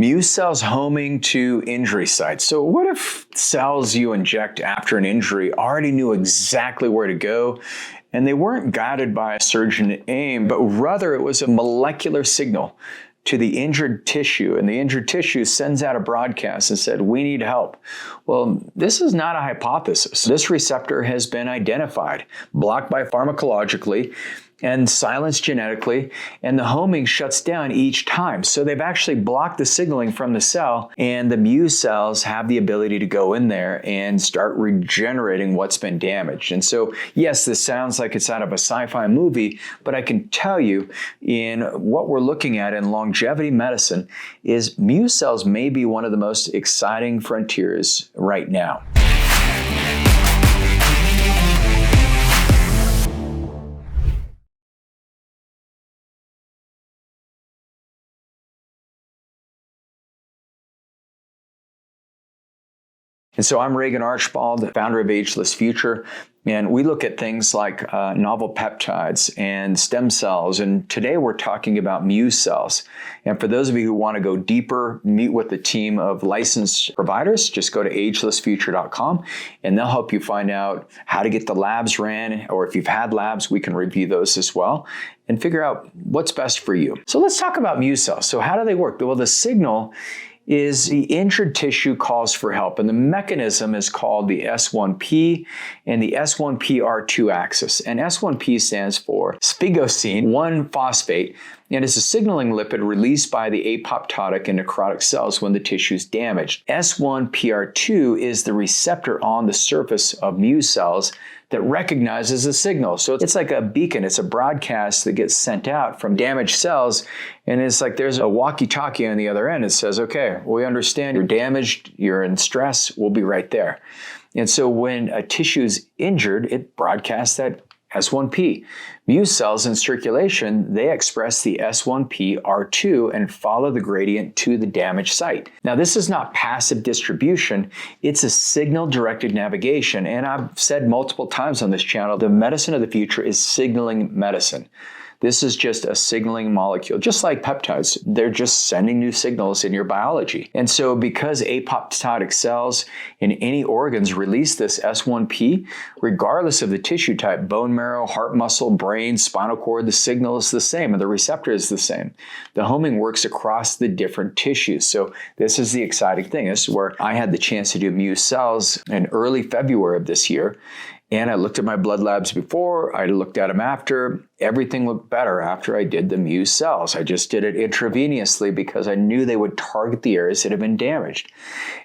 Muse cells homing to injury sites. So what if cells you inject after an injury already knew exactly where to go, and they weren't guided by a surgeon aim, but rather it was a molecular signal to the injured tissue, and the injured tissue sends out a broadcast and said, we need help. Well, this is not a hypothesis. This receptor has been identified, blocked by pharmacologically, and silenced genetically, and the homing shuts down each time. So they've actually blocked the signaling from the cell, and the Muse cells have the ability to go in there and start regenerating what's been damaged. And so, yes, this sounds like it's out of a sci-fi movie, but I can tell you in what we're looking at in longevity medicine is Muse cells may be one of the most exciting frontiers right now. And so I'm Regan Archibald, founder of Ageless Future, and we look at things like novel peptides and stem cells, and today we're talking about Muse cells. And for those of you who want to go deeper, meet with the team of licensed providers, just go to agelessfuture.com, and they'll help you find out how to get the labs ran, or if you've had labs, we can review those as well, and figure out what's best for you. So let's talk about Muse cells. So how do they work? Well, the signal is the injured tissue calls for help, and the mechanism is called the S1P and the S1PR2 axis. And S1P stands for sphingosine 1-phosphate, and it's a signaling lipid released by the apoptotic and necrotic cells when the tissue is damaged. S1PR2 is the receptor on the surface of Muse cells that recognizes a signal. So it's like a beacon. It's a broadcast that gets sent out from damaged cells. And it's like there's a walkie-talkie on the other end. It says, okay, we understand you're damaged, you're in stress, we'll be right there. And so when a tissue is injured, it broadcasts that S1P. Muse cells in circulation, they express the S1PR2 and follow the gradient to the damaged site. Now, this is not passive distribution, it's a signal-directed navigation. And I've said multiple times on this channel, the medicine of the future is signaling medicine. This is just a signaling molecule, just like peptides. They're just sending new signals in your biology. And so because apoptotic cells in any organs release this S1P, regardless of the tissue type, bone marrow, heart muscle, brain, spinal cord, the signal is the same and the receptor is the same. The homing works across the different tissues. So this is the exciting thing. This is where I had the chance to do Muse cells in early February of this year. And I looked at my blood labs before, I looked at them after. Everything looked better after I did the Muse cells. I just did it intravenously because I knew they would target the areas that had been damaged.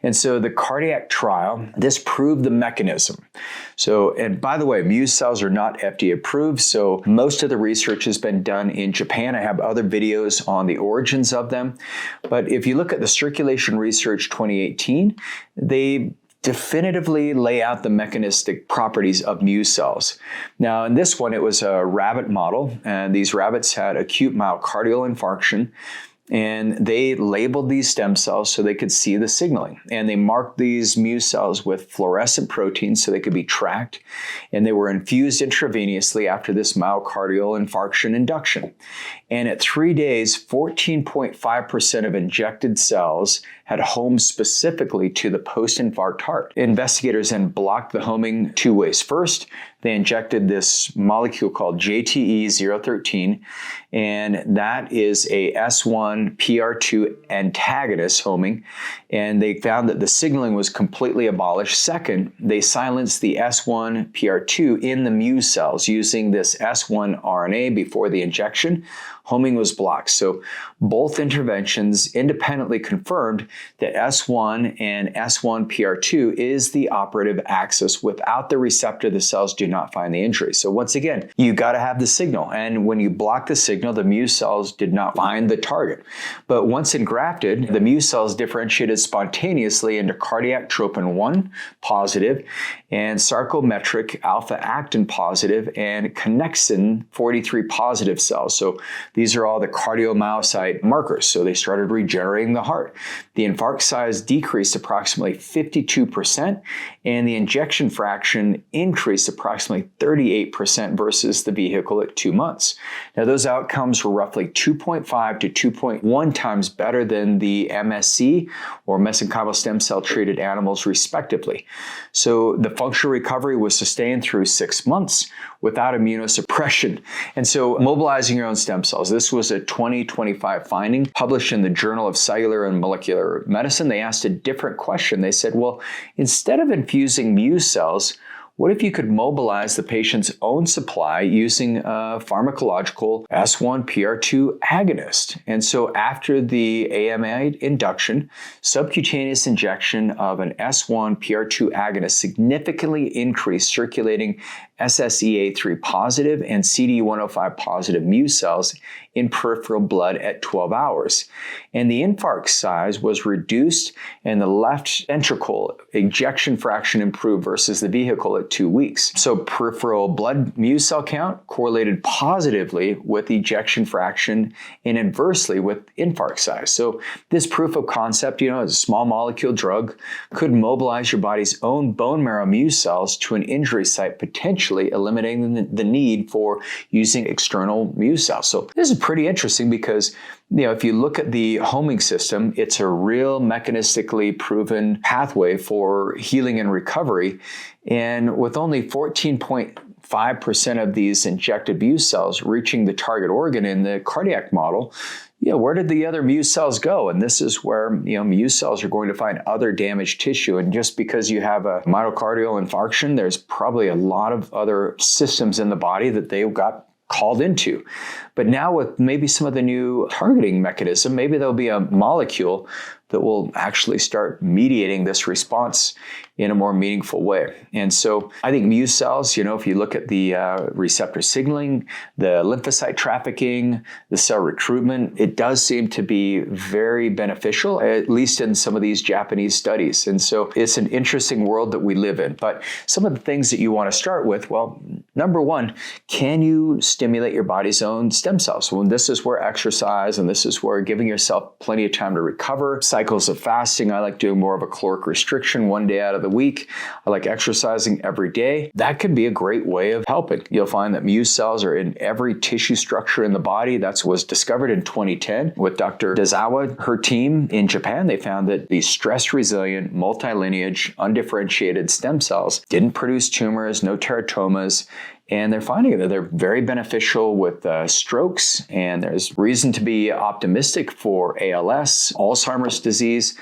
And so the cardiac trial, this proved the mechanism. So, and by the way, Muse cells are not FDA approved, so most of the research has been done in Japan. I have other videos on the origins of them. But if you look at the Circulation Research 2018, they definitively lay out the mechanistic properties of Muse cells. Now, in this one, it was a rabbit model, and these rabbits had acute myocardial infarction, and they labeled these stem cells so they could see the signaling. And they marked these Muse cells with fluorescent proteins so they could be tracked, and they were infused intravenously after this myocardial infarction induction. And at 3 days, 14.5% of injected cells had homed specifically to the post-infarct heart. Investigators then blocked the homing two ways. First, they injected this molecule called JTE-013, and that is a S1PR2 antagonist homing, and they found that the signaling was completely abolished. Second, they silenced the S1PR2 in the Muse cells using this S1 RNA before the injection. Homing was blocked. So both interventions independently confirmed that S1 and S1PR2 is the operative axis. Without the receptor, the cells do not find the injury. So once again, you got to have the signal. And when you block the signal, the Muse cells did not find the target. But once engrafted, the Muse cells differentiated spontaneously into cardiac tropin-1 positive and sarcometric alpha-actin positive and connexin 43 positive cells. So these are all the cardiomyocyte markers. So they started regenerating the heart. The infarct size decreased approximately 52%, and the injection fraction increased approximately 38% versus the vehicle at 2 months. Now, those outcomes were roughly 2.5 to 2.1 times better than the MSC or mesenchymal stem cell treated animals respectively. So the functional recovery was sustained through 6 months without immunosuppression. And so mobilizing your own stem cells, this was a 2025 finding published in the Journal of Cellular and Molecular Medicine. They asked a different question. They said, well, instead of infusing Muse cells, what if you could mobilize the patient's own supply using a pharmacological S1PR2 agonist? And so after the AMA induction, subcutaneous injection of an S1PR2 agonist significantly increased circulating SSEA3 positive and CD105 positive Muse cells in peripheral blood at 12 hours. And the infarct size was reduced and the left ventricle ejection fraction improved versus the vehicle at 2 weeks. So peripheral blood Muse cell count correlated positively with ejection fraction and inversely with infarct size. So this proof of concept, as a small molecule drug, could mobilize your body's own bone marrow Muse cells to an injury site, potentially eliminating the need for using external Muse cells. So this is pretty interesting because if you look at the homing system, it's a real mechanistically proven pathway for healing and recovery. And with only 14.5% of these injected Muse cells reaching the target organ in the cardiac model, where did the other Muse cells go? And this is where, Muse cells are going to find other damaged tissue. And just because you have a myocardial infarction, there's probably a lot of other systems in the body that they got called into. But now with maybe some of the new targeting mechanism, maybe there'll be a molecule that will actually start mediating this response in a more meaningful way. And so I think Muse cells, if you look at the receptor signaling, the lymphocyte trafficking, the cell recruitment, it does seem to be very beneficial, at least in some of these Japanese studies. And so it's an interesting world that we live in. But some of the things that you want to start with, well, number one, can you stimulate your body's own stem cells? Well, this is where exercise and this is where giving yourself plenty of time to recover. Cycles of fasting. I like doing more of a caloric restriction 1 day out of the week. I like exercising every day. That could be a great way of helping. You'll find that Muse cells are in every tissue structure in the body. That was discovered in 2010 with Dr. Dezawa, her team in Japan. They found that these stress-resilient, multilineage, undifferentiated stem cells didn't produce tumors, no teratomas, and they're finding that they're very beneficial with strokes, and there's reason to be optimistic for ALS, Alzheimer's disease.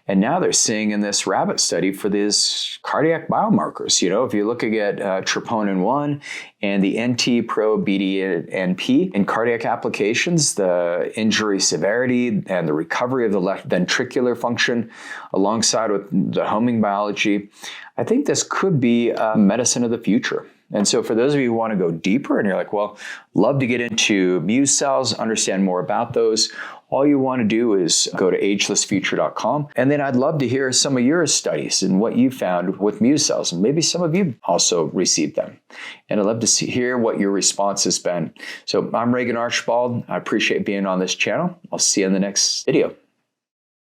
And now they're seeing in this rabbit study for these cardiac biomarkers. If you're looking at troponin 1 and the NT-proBNP in cardiac applications, the injury severity and the recovery of the left ventricular function alongside with the homing biology, I think this could be a medicine of the future. And so for those of you who want to go deeper and you're like, well, love to get into Muse cells, understand more about those, all you want to do is go to agelessfuture.com. And then I'd love to hear some of your studies and what you found with Muse cells. And maybe some of you also received them. And I'd love to hear what your response has been. So I'm Regan Archibald. I appreciate being on this channel. I'll see you in the next video.